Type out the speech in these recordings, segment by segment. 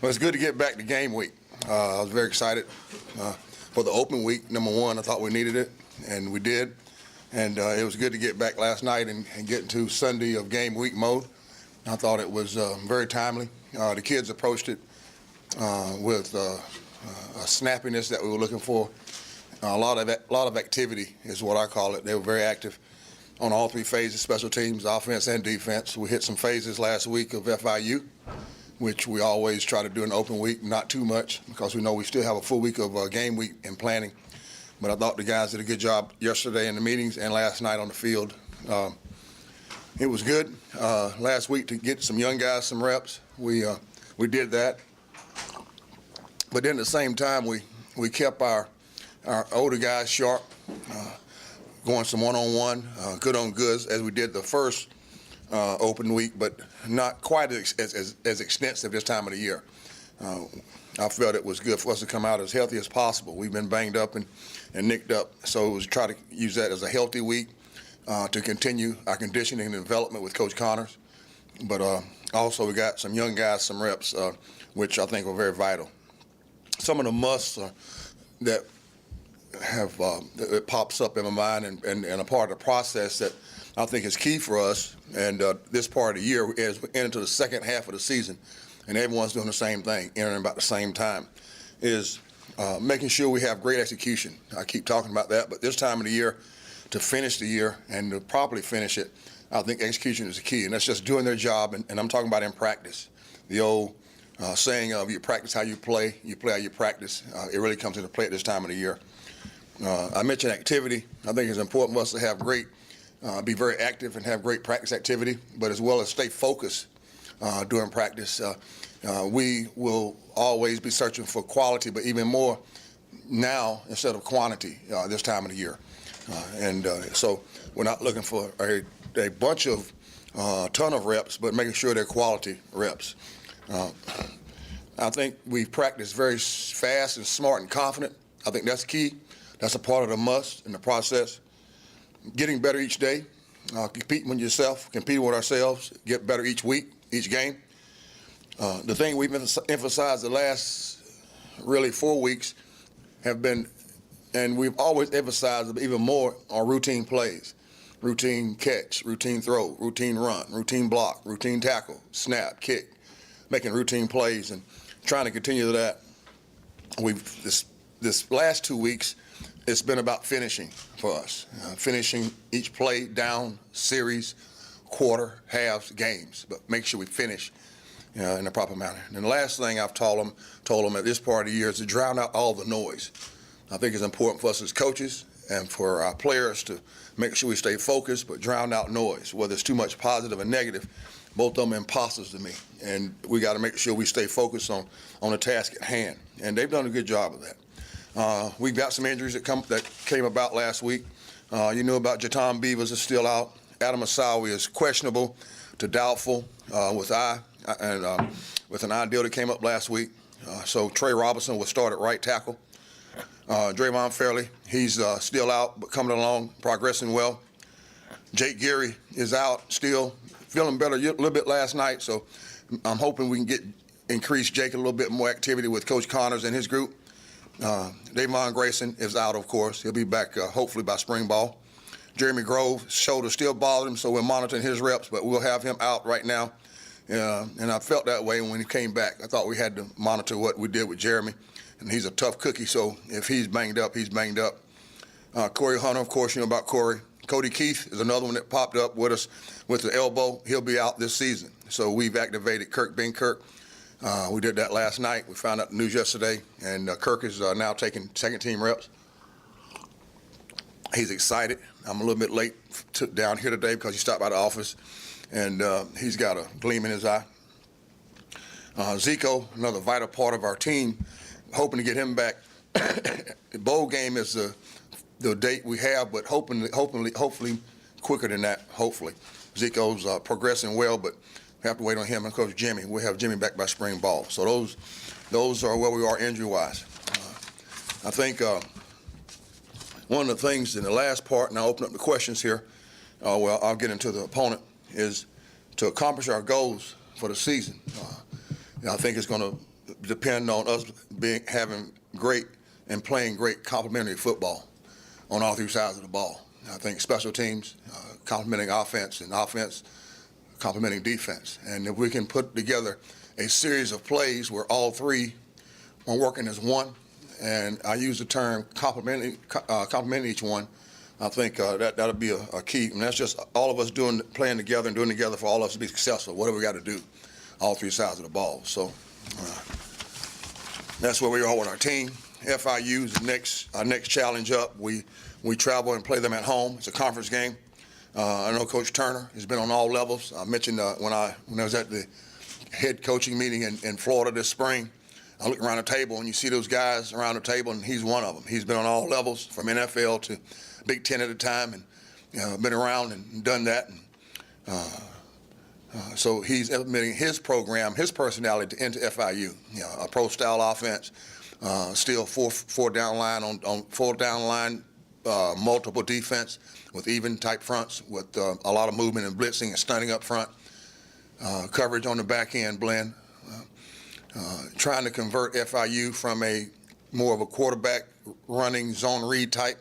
Well, it's good to get back to game week. I was very excited for the open week. Number one, I thought we needed it, and we did. And it was good to get back last night and get into Sunday of game week mode. I thought it was very timely. The kids approached it with a snappiness that we were looking for. A lot of activity is what I call it. They were very active on all three phases, special teams, offense and defense. We hit some phases last week of FIU, which we always try to do in the open week, not too much, because we know we still have a full week of game week in planning. But I thought the guys did a good job yesterday in the meetings and last night on the field. It was good last week to get some young guys some reps. We did that. But then at the same time, we kept our older guys sharp, going some one-on-one, good on goods, as we did the first open week, but not quite as extensive this time of the year. I felt it was good for us to come out as healthy as possible. We've been banged up and nicked up, so it was try to use that as a healthy week to continue our conditioning and development with Coach Connors. But also we got some young guys some reps, which I think were very vital. Some of the musts that have it pops up in my mind and a part of the process that I think is key for us, and this part of the year as we enter the second half of the season, and everyone's doing the same thing, entering about the same time, is making sure we have great execution. I keep talking about that, but this time of the year, to finish the year and to properly finish it, I think execution is the key, and that's just doing their job, and I'm talking about in practice. The old saying of you practice how you play how you practice, it really comes into play at this time of the year. I mentioned activity. I think it's important for us to have be very active and have great practice activity, but as well as stay focused during practice. We will always be searching for quality, but even more now instead of quantity this time of the year. So we're not looking for a bunch of ton of reps, but making sure they're quality reps. I think we've practiced very fast and smart and confident. I think that's key. That's a part of the must in the process. Getting better each day, competing with yourself, competing with ourselves, get better each week, each game. The thing we've emphasized the last really 4 weeks have been, and we've always emphasized even more, on routine plays. Routine catch, routine throw, routine run, routine block, routine tackle, snap, kick, making routine plays and trying to continue that. This last 2 weeks, it's been about finishing for us, finishing each play, down, series, quarter, halves, games, but make sure we finish in a proper manner. And the last thing I've told them at this part of the year is to drown out all the noise. I think it's important for us as coaches and for our players to make sure we stay focused, but drown out noise, whether it's too much positive or negative. Both of them imposters to me, and we got to make sure we stay focused on the task at hand, and they've done a good job of that. We've got some injuries that came about last week. You knew about Jaton Beavers is still out. Adam Asawi is questionable to doubtful with an eye deal that came up last week. So Trey Robinson will start at right tackle. Draymond Fairley, he's still out, but coming along, progressing well. Jake Geary is out still, feeling better a little bit last night, so I'm hoping we can increase Jake a little bit more activity with Coach Connors and his group. Davon Grayson is out, of course. He'll be back hopefully by spring ball. Jeremy Grove, shoulder still bothering him, so we're monitoring his reps, but we'll have him out right now. And I felt that way when he came back. I thought we had to monitor what we did with Jeremy, and he's a tough cookie, so if he's banged up, he's banged up. Corey Hunter, of course, you know about Corey. Cody Keith is another one that popped up with us with the elbow. He'll be out this season. So we've activated Kirk Benkirk. We did that last night. We found out the news yesterday, and Kirk is now taking second-team reps. He's excited. I'm a little bit late down here today because he stopped by the office, and he's got a gleam in his eye. Zico, another vital part of our team, hoping to get him back. The bowl game is the date we have, but hopefully quicker than that, hopefully. Zico's progressing well, but we have to wait on him and Coach Jimmy. We'll have Jimmy back by spring ball. So those are where we are injury-wise. I think one of the things in the last part, and I'll open up the questions here, well, I'll get into the opponent, is to accomplish our goals for the season. I think it's going to depend on us having great and playing great complementary football on all three sides of the ball. I think special teams, complementing offense, and offense complementing defense. And if we can put together a series of plays where all three are working as one, and I use the term complementing each one, I think that'll be a key. And that's just all of us playing together and doing together for all of us to be successful. What do we got to do? All three sides of the ball. So that's where we are with our team. FIU is our next challenge up. We travel and play them at home. It's a conference game. I know Coach Turner has been on all levels. I mentioned when I was at the head coaching meeting in Florida this spring, I look around the table and you see those guys around the table, and he's one of them. He's been on all levels, from NFL to Big Ten at a time, and been around and done that. And so he's implementing his program, his personality into FIU. A pro-style offense, still four down line on four down line, multiple defense with even type fronts, with a lot of movement and blitzing and stunning up front, coverage on the back end blend. Trying to convert FIU from a more of a quarterback running zone read type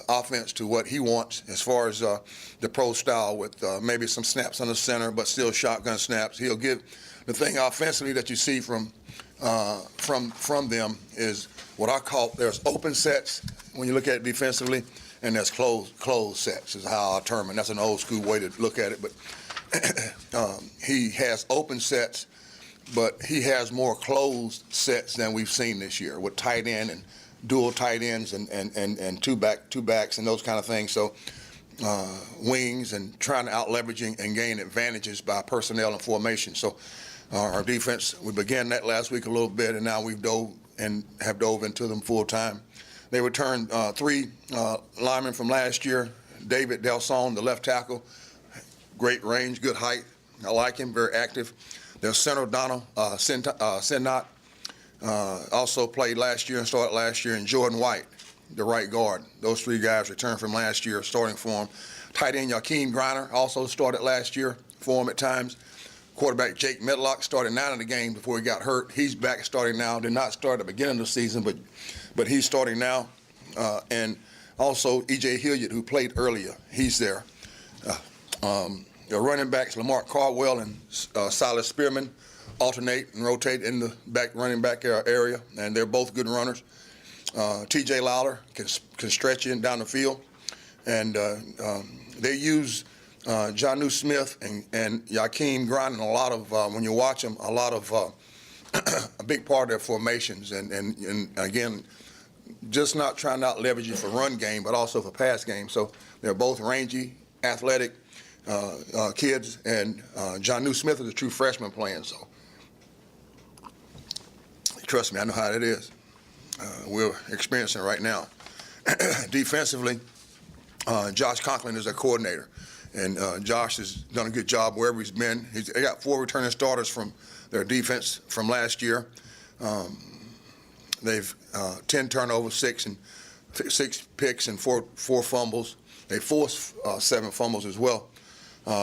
offense to what he wants as far as the pro style, with maybe some snaps on the center, but still shotgun snaps. He'll give the thing offensively that you see from them is what I call, there's open sets when you look at it defensively, and there's closed sets is how I term it. That's an old school way to look at it, but he has open sets, but he has more closed sets than we've seen this year, with tight end and dual tight ends and two backs and those kind of things. So wings, and trying to out leveraging and gain advantages by personnel and formation. So our defense, we began that last week a little bit, and now we've dove into them full time. They returned three linemen from last year. David Delson, the left tackle, great range, good height. I like him, very active. Their center, Donald Sinnott, also played last year and started last year, and Jordan White, the right guard. Those three guys returned from last year, starting for him. Tight end Jakeem Griner also started last year for him at times. Quarterback Jake Medlock started 9 of the game before he got hurt. He's back starting now. Did not start at the beginning of the season, but he's starting now. And also E.J. Hilliard, who played earlier, he's there. The running backs, Lamar Caldwell and Silas Spearman, alternate and rotate in the running back area, and they're both good runners. T.J. Lowder can stretch in down the field, and they use Jonnu Smith and Jakeem Grinding a lot of, when you watch them, a lot of a big part of their formations, and again, just not trying to out leverage you for run game, but also for pass game. So they're both rangy, athletic kids, and Jonnu Smith is a true freshman playing, so trust me, I know how it is. We're experiencing it right now. Defensively, Josh Conklin is our coordinator, and Josh has done a good job wherever he's been. They got 4 returning starters from their defense from last year. They've 10 turnovers, 6 picks, and four fumbles. They forced 7 fumbles as well.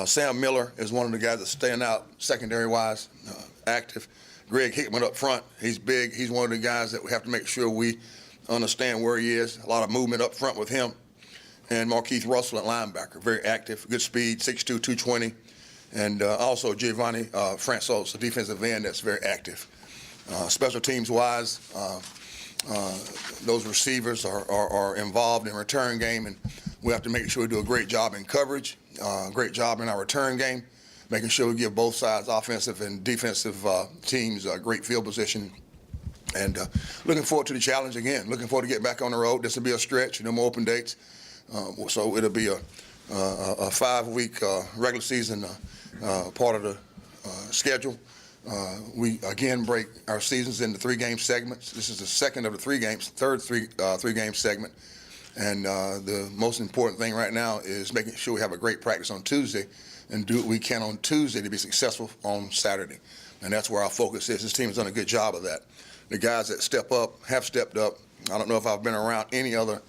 Sam Miller is one of the guys that's staying out secondary-wise, active. Greg Hickman up front, he's big. He's one of the guys that we have to make sure we understand where he is. A lot of movement up front with him. And Markeith Russell at linebacker, very active, good speed, 6'2", 220. And also Giovanni Francois, a defensive end that's very active. Special teams-wise, those receivers are involved in return game, and we have to make sure we do a great job in coverage, great job in our return game, making sure we give both sides, offensive and defensive teams, great field position. And looking forward to the challenge again. Looking forward to getting back on the road. This will be a stretch, no more open dates. So it'll be a 5-week regular season part of the schedule. We again break our seasons into 3-game segments. This is the second of the 3 games, third three-game segment. And the most important thing right now is making sure we have a great practice on Tuesday and do what we can on Tuesday to be successful on Saturday. And that's where our focus is. This team has done a good job of that. The guys that step up have stepped up. I don't know if I've been around any other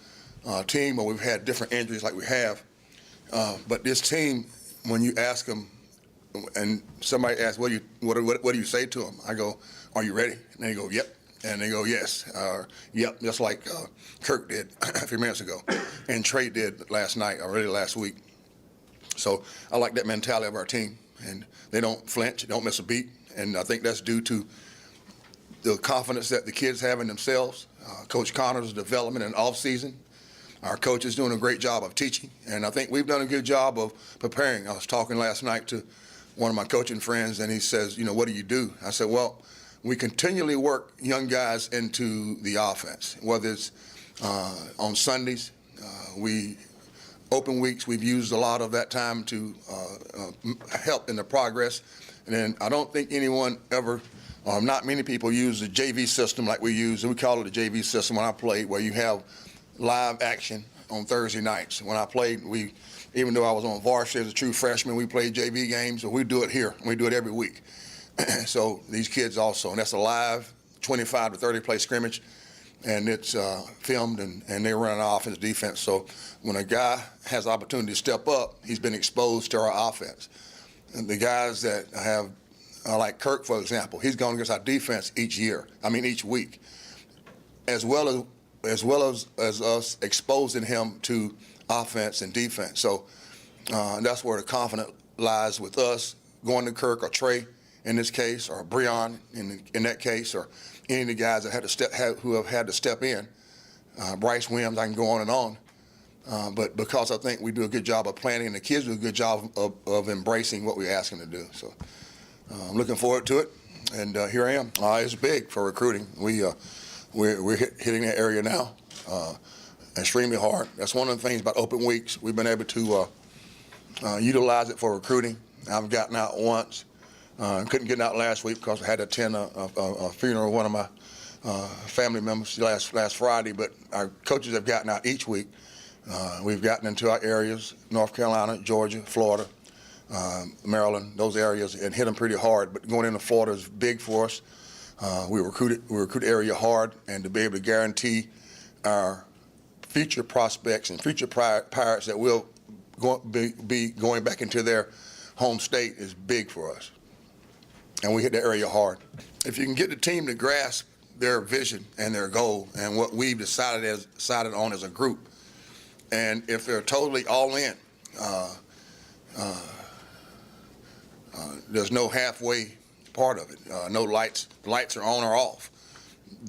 team where we've had different injuries like we have. But this team, when you ask them and somebody asks, what do you say to them? I go, are you ready? And they go, yep. And they go, yes. Yep, just like Kirk did a few minutes ago, and Trey did last night, or really last week. So I like that mentality of our team, and they don't flinch, don't miss a beat, and I think that's due to the confidence that the kids have in themselves. Coach Connor's development in off-season. Our coach is doing a great job of teaching, and I think we've done a good job of preparing. I was talking last night to one of my coaching friends, and he says, what do you do? I said, well, we continually work young guys into the offense, whether it's on Sundays. Open weeks, we've used a lot of that time to help in the progress. And then I don't think anyone ever, not many people use the JV system like we use. We call it the JV system when I played, where you have live action on Thursday nights. When I played, even though I was on varsity as a true freshman, we played JV games, and we do it here. We do it every week. So these kids also, and that's a live 25 to 30 play scrimmage, and it's filmed, and they run an offense defense. So when a guy has the opportunity to step up, he's been exposed to our offense. And the guys that have, like Kirk, for example, he's going against our defense each week, as well as us exposing him to offense and defense. So that's where the confidence lies with us, going to Kirk or Trey in this case, or Breon in that case, or any of the guys that who have had to step in. Bryce Williams, I can go on and on. But because I think we do a good job of planning, and the kids do a good job of embracing what we ask them to do. So I'm looking forward to it, and here I am. It's big for recruiting. We're hitting that area now extremely hard. That's one of the things about open weeks. We've been able to utilize it for recruiting. I've gotten out once. Couldn't get out last week because I had to attend a funeral of one of my family members last Friday, but our coaches have gotten out each week. We've gotten into our areas, North Carolina, Georgia, Florida, Maryland, those areas, and hit them pretty hard. But going into Florida is big for us. We recruit the area hard, and to be able to guarantee our future prospects and future Pirates that will be going back into their home state is big for us. And we hit the area hard. If you can get the team to grasp their vision and their goal and what we've decided on as a group, and if they're totally all in, there's no halfway part of it. No lights. The lights are on or off.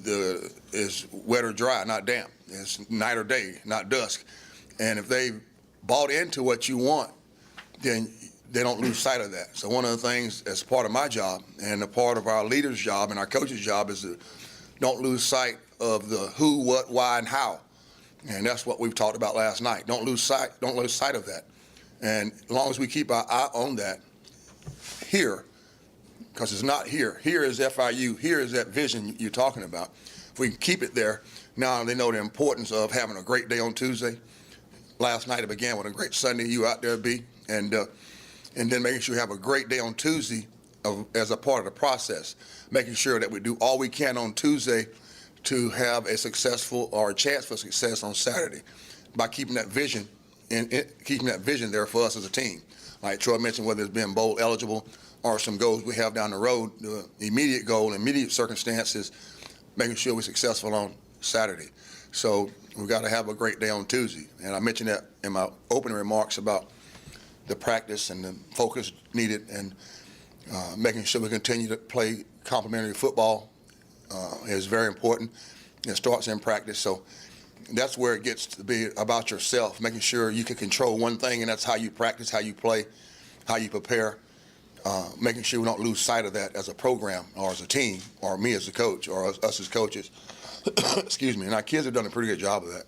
It's wet or dry, not damp. It's night or day, not dusk. And if they bought into what you want, then they don't lose sight of that. So one of the things as part of my job and a part of our leader's job and our coach's job is to don't lose sight of the who, what, why, and how. And that's what we've talked about last night. Don't lose sight of that. And as long as we keep our eye on that here, because it's not here. Here is FIU. Here is that vision you're talking about. If we can keep it there, now they know the importance of having a great day on Tuesday. Last night it began with a great Sunday. You out there, B, and then making sure you have a great day on Tuesday as a part of the process, making sure that we do all we can on Tuesday to have a successful or a chance for success on Saturday by keeping that vision keeping that vision there for us as a team. Like Troy mentioned, whether it's being bowl eligible or some goals we have down the road, the immediate goal, immediate circumstances, making sure we're successful on Saturday. So we've got to have a great day on Tuesday. And I mentioned that in my opening remarks about the practice and the focus needed, and making sure we continue to play complementary football is very important. It starts in practice. So that's where it gets to be about yourself, making sure you can control one thing, and that's how you practice, how you play, how you prepare, making sure we don't lose sight of that as a program or as a team or me as a coach or us as coaches. Excuse me. And our kids have done a pretty good job of that.